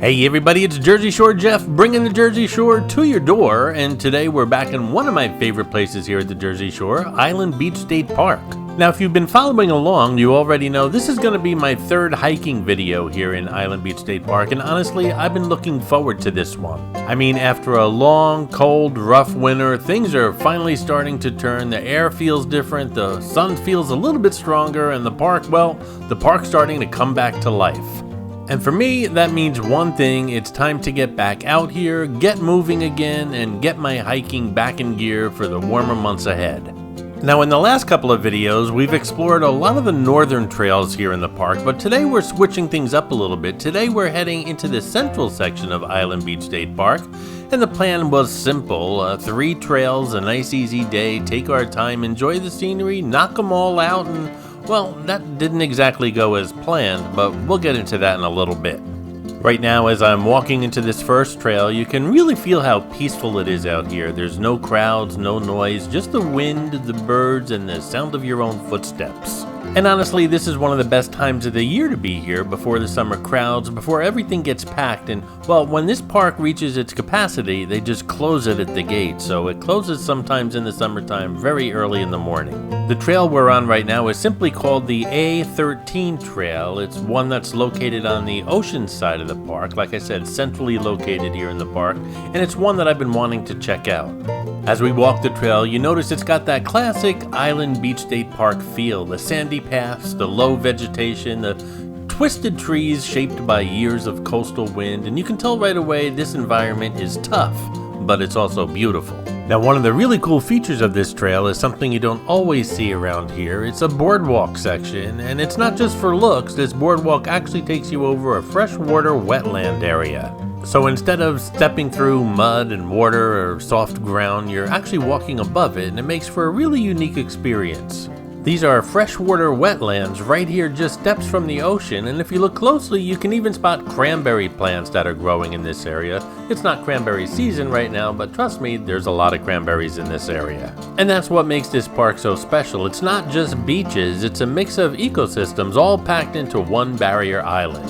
Hey everybody, it's Jersey Shore Jeff, bringing the Jersey Shore to your door, and today we're back in one of my favorite places here at the Jersey Shore, Island Beach State Park. Now if you've been following along, you already know this is going to be my third hiking video here in Island Beach State Park, and honestly, I've been looking forward to this one. I mean, after a long, cold, rough winter, things are finally starting to turn, the air feels different, the sun feels a little bit stronger, and the park's starting to come back to life. And for me, that means one thing: it's time to get back out here, get moving again, and get my hiking back in gear for the warmer months ahead. Now, in the last couple of videos, we've explored a lot of the northern trails here in the park, but today we're switching things up a little bit. Today we're heading into the central section of Island Beach State Park, and the plan was simple. 3 trails, a nice easy day, take our time, enjoy the scenery, knock them all out, and well, that didn't exactly go as planned, but we'll get into that in a little bit. Right now, as I'm walking into this first trail, you can really feel how peaceful it is out here. There's no crowds, no noise, just the wind, the birds, and the sound of your own footsteps. And honestly, this is one of the best times of the year to be here, before the summer crowds, before everything gets packed, and well, when this park reaches its capacity, they just close it at the gate, so it closes sometimes in the summertime very early in the morning. The trail we're on right now is simply called the A13 Trail. It's one that's located on the Oceanside of the park, like I said, centrally located here in the park, and it's one that I've been wanting to check out. As we walk the trail, you notice it's got that classic Island Beach State Park feel, the sandy paths, the low vegetation, the twisted trees shaped by years of coastal wind, and you can tell right away this environment is tough, but it's also beautiful. Now, one of the really cool features of this trail is something you don't always see around here. It's a boardwalk section, and it's not just for looks. This boardwalk actually takes you over a freshwater wetland area. So instead of stepping through mud and water or soft ground, you're actually walking above it, and it makes for a really unique experience. These are freshwater wetlands right here, just steps from the ocean, and if you look closely, you can even spot cranberry plants that are growing in this area. It's not cranberry season right now, but trust me, there's a lot of cranberries in this area. And that's what makes this park so special. It's not just beaches, it's a mix of ecosystems all packed into one barrier island.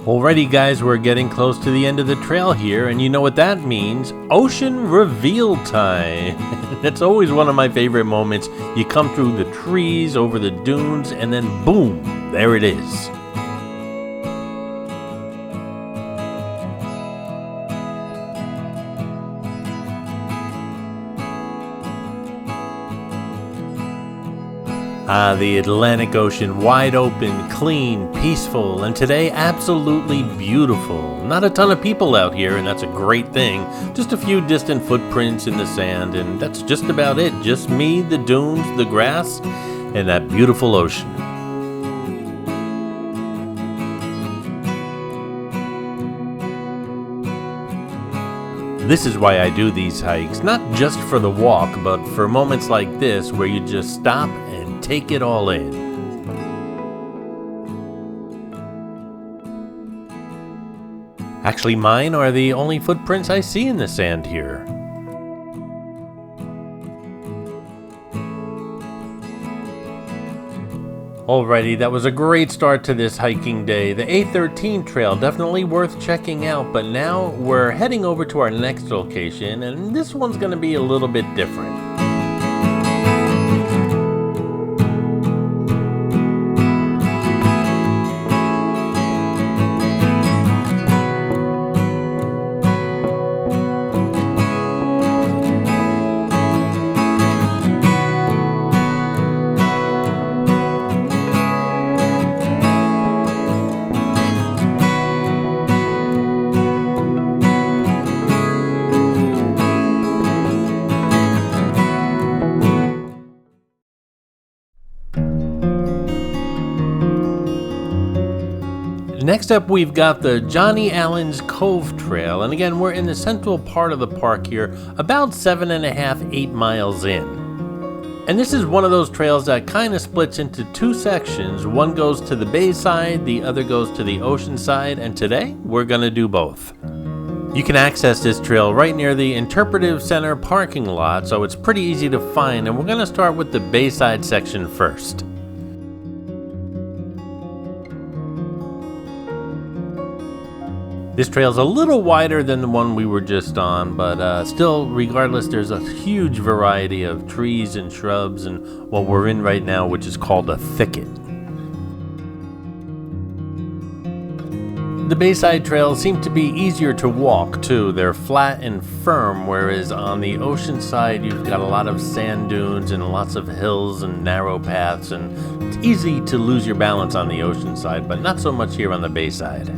Alrighty guys, we're getting close to the end of the trail here, and you know what that means: ocean reveal time. That's always one of my favorite moments. You come through the trees, over the dunes, and then boom, there it is. The Atlantic Ocean, wide open, clean, peaceful, and today absolutely beautiful. Not a ton of people out here, and that's a great thing. Just a few distant footprints in the sand, and that's just about it. Just me, the dunes, the grass, and that beautiful ocean. This is why I do these hikes, not just for the walk, but for moments like this where you just stop and take it all in. Actually, mine are the only footprints I see in the sand here. Alrighty, that was a great start to this hiking day. The A13 trail, definitely worth checking out, but now we're heading over to our next location, and this one's going to be a little bit different. Next up, we've got the Johnny Allen's Cove Trail, and again, we're in the central part of the park here, about 7.5, 8 miles in. And this is one of those trails that kind of splits into two sections. One goes to the bayside, the other goes to the Oceanside, and today, we're gonna do both. You can access this trail right near the Interpretive Center parking lot, so it's pretty easy to find, and we're gonna start with the bayside section first. This trail's a little wider than the one we were just on, but still, regardless, there's a huge variety of trees and shrubs and what we're in right now, which is called a thicket. The Bayside trails seem to be easier to walk too. They're flat and firm, whereas on the Oceanside you've got a lot of sand dunes and lots of hills and narrow paths, and it's easy to lose your balance on the Oceanside, but not so much here on the Bayside.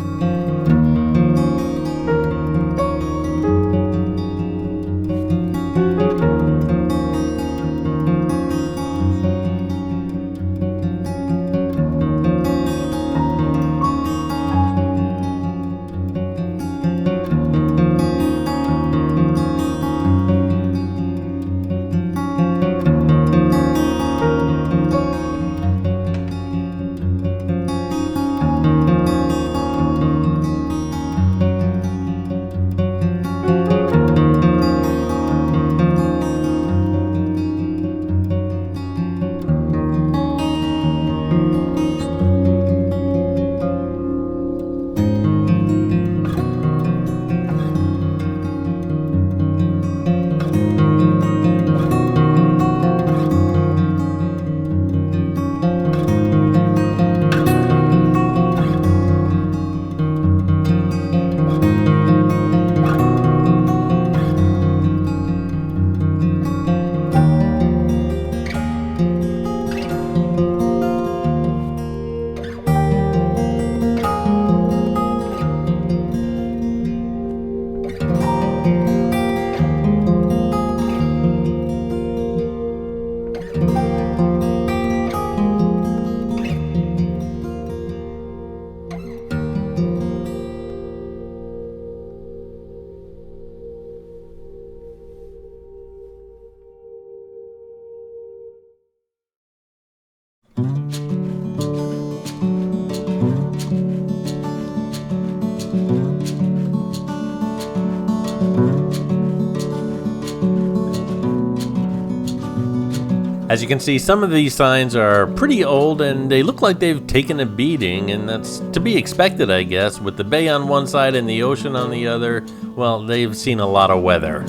As you can see, some of these signs are pretty old and they look like they've taken a beating, and that's to be expected, I guess. With the bay on one side and the ocean on the other, well, they've seen a lot of weather.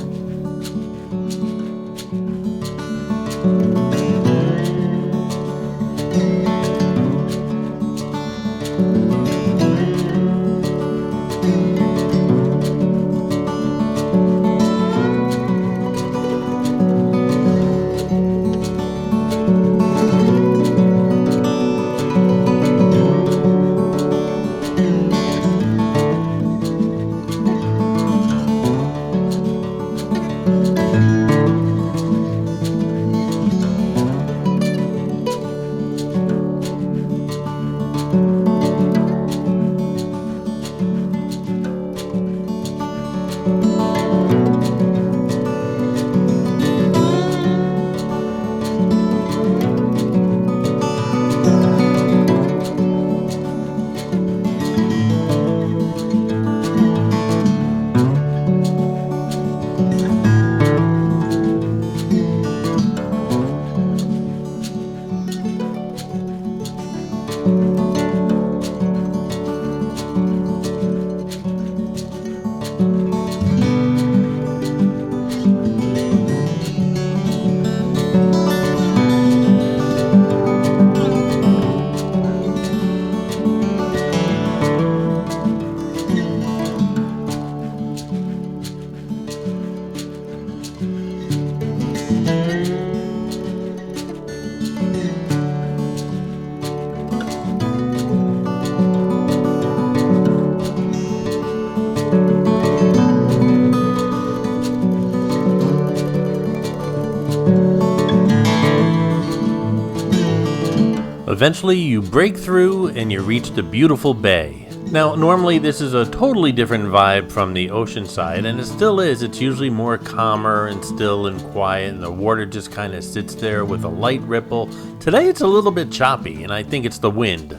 Eventually you break through and you reach the beautiful bay. Now normally this is a totally different vibe from the Oceanside, and it still is. It's usually more calmer and still and quiet, and the water just kind of sits there with a light ripple. Today it's a little bit choppy, and I think it's the wind.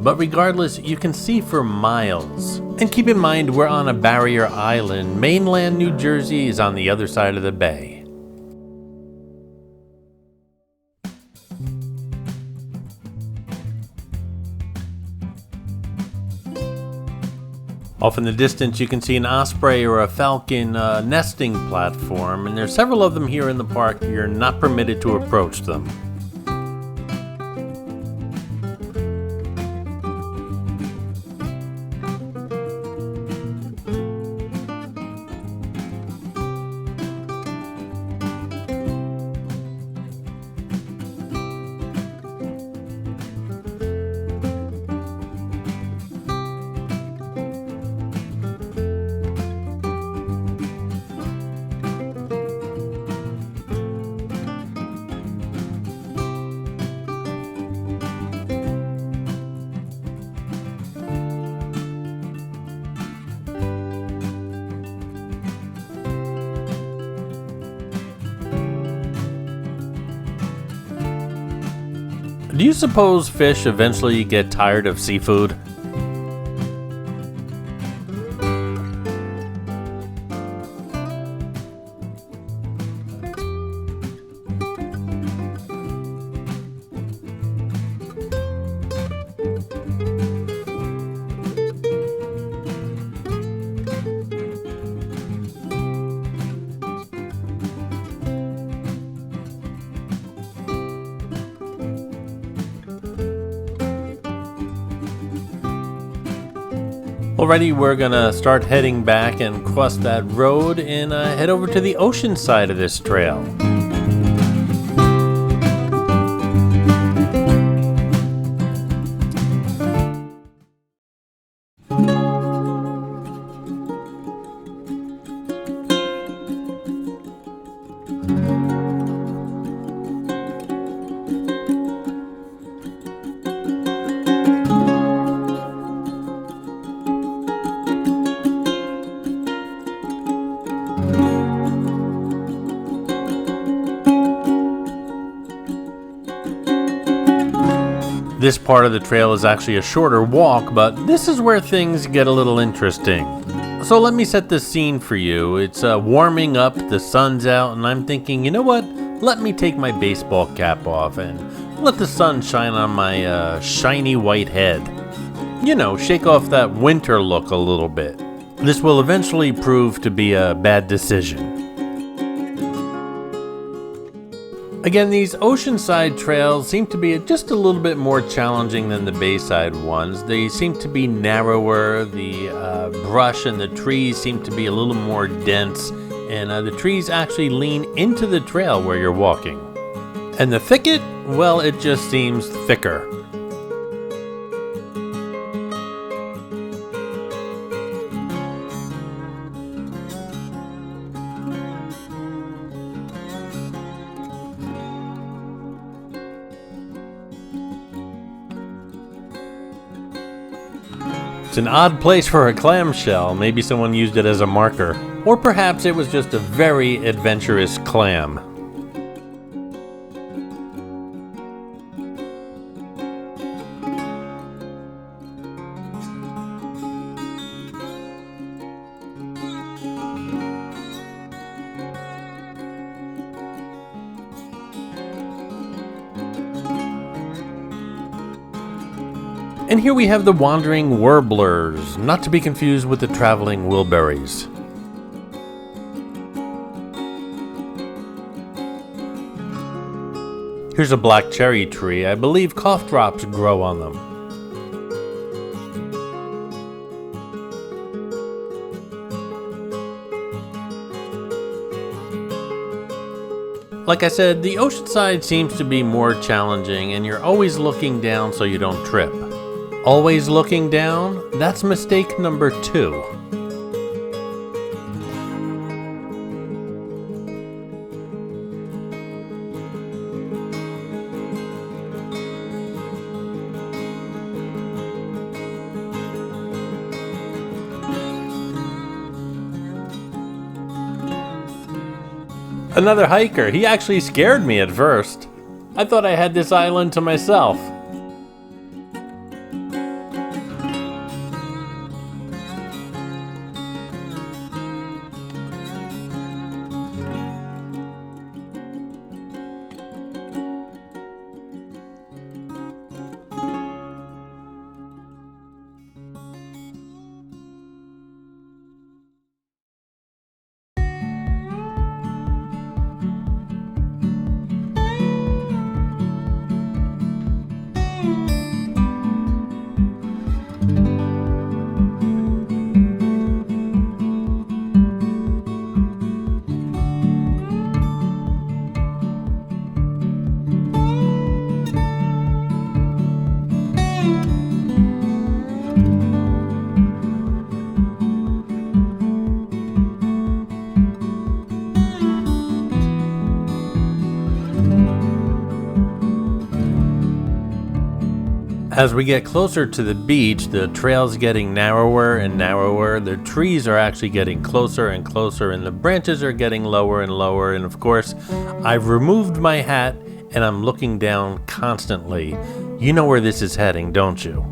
But regardless, you can see for miles. And keep in mind, we're on a barrier island. Mainland New Jersey is on the other side of the bay. Off in the distance, you can see an osprey or a falcon nesting platform, and there's several of them here in the park. You're not permitted to approach them. Do you suppose fish eventually get tired of seafood? Alrighty, we're gonna start heading back and cross that road and head over to the ocean side of this trail. This part of the trail is actually a shorter walk, but this is where things get a little interesting. So let me set the scene for you. It's warming up, the sun's out, and I'm thinking, you know what? Let me take my baseball cap off and let the sun shine on my shiny white head. You know, shake off that winter look a little bit. This will eventually prove to be a bad decision. Again, these oceanside trails seem to be just a little bit more challenging than the bayside ones. They seem to be narrower, the brush and the trees seem to be a little more dense, and the trees actually lean into the trail where you're walking. And the thicket, well, it just seems thicker. It's an odd place for a clamshell. Maybe someone used it as a marker. Or perhaps it was just a very adventurous clam. And here we have the wandering warblers, not to be confused with the traveling wilburys. Here's a black cherry tree. I believe cough drops grow on them. Like I said, the oceanside seems to be more challenging, and you're always looking down so you don't trip. Always looking down? That's mistake number 2. Another hiker. He actually scared me at first. I thought I had this island to myself. As we get closer to the beach, the trail's getting narrower and narrower. The trees are actually getting closer and closer, and the branches are getting lower and lower. And of course, I've removed my hat and I'm looking down constantly. You know where this is heading, don't you?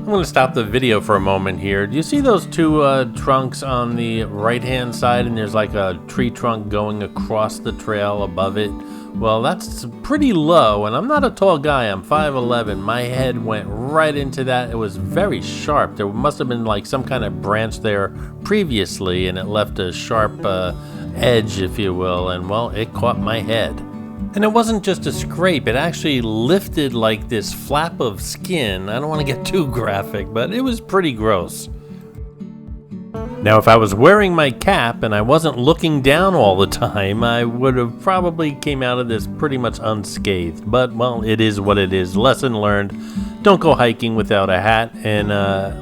I'm going to stop the video for a moment here. Do you see those two trunks on the right hand side, and there's like a tree trunk going across the trail above it? Well, that's pretty low, and I'm not a tall guy. I'm 5'11". My head went right into that. It was very sharp. There must have been like some kind of branch there previously, and it left a sharp edge, if you will, and well, it caught my head. And it wasn't just a scrape, it actually lifted like this flap of skin. I don't want to get too graphic, but it was pretty gross. Now, if I was wearing my cap and I wasn't looking down all the time, I would have probably came out of this pretty much unscathed. But, well, it is what it is. Lesson learned. Don't go hiking without a hat, and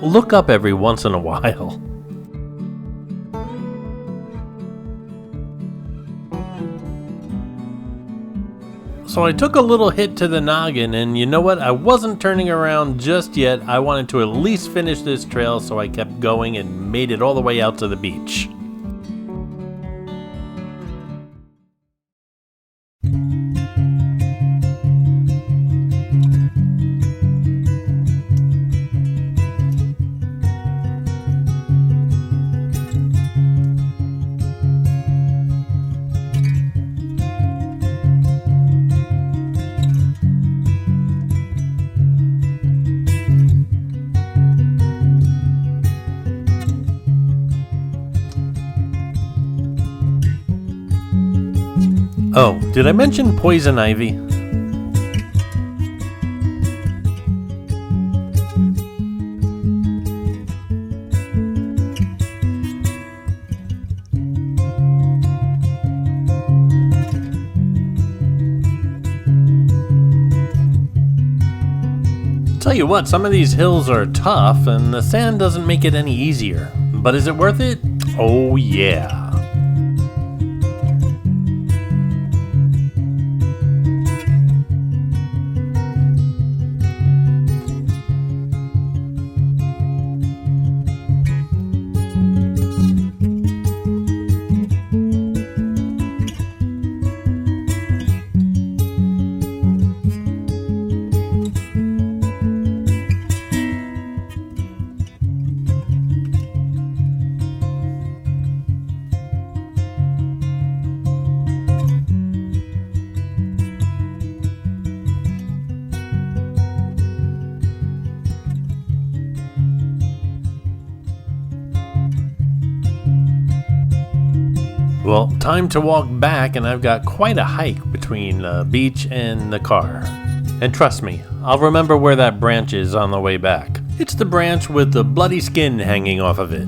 look up every once in a while. So I took a little hit to the noggin, and you know what? I wasn't turning around just yet. I wanted to at least finish this trail, so I kept going and made it all the way out to the beach. Oh, did I mention poison ivy? Tell you what, some of these hills are tough, and the sand doesn't make it any easier. But is it worth it? Oh yeah. Well, time to walk back, and I've got quite a hike between the beach and the car. And trust me, I'll remember where that branch is on the way back. It's the branch with the bloody skin hanging off of it.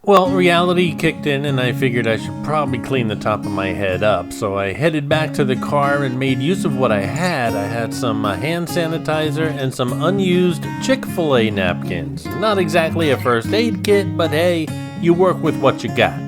Well, reality kicked in and I figured I should probably clean the top of my head up, so I headed back to the car and made use of what I had. I had some hand sanitizer and some unused Chick-fil-A napkins. Not exactly a first aid kit, but hey, you work with what you got.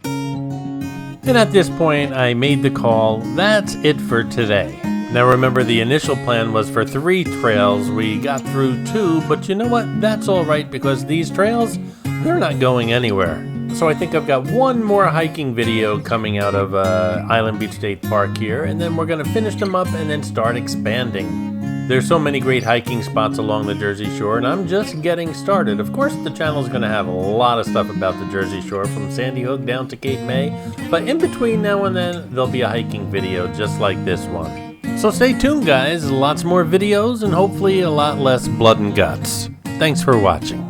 And at this point, I made the call. That's it for today. Now remember, the initial plan was for 3 trails. We got through 2, but you know what? That's alright, because these trails, they're not going anywhere. So I think I've got one more hiking video coming out of Island Beach State Park here, and then we're going to finish them up and then start expanding. There's so many great hiking spots along the Jersey Shore, and I'm just getting started. Of course, the channel's going to have a lot of stuff about the Jersey Shore, from Sandy Hook down to Cape May, but in between now and then, there'll be a hiking video just like this one. So stay tuned, guys. Lots more videos and hopefully a lot less blood and guts. Thanks for watching.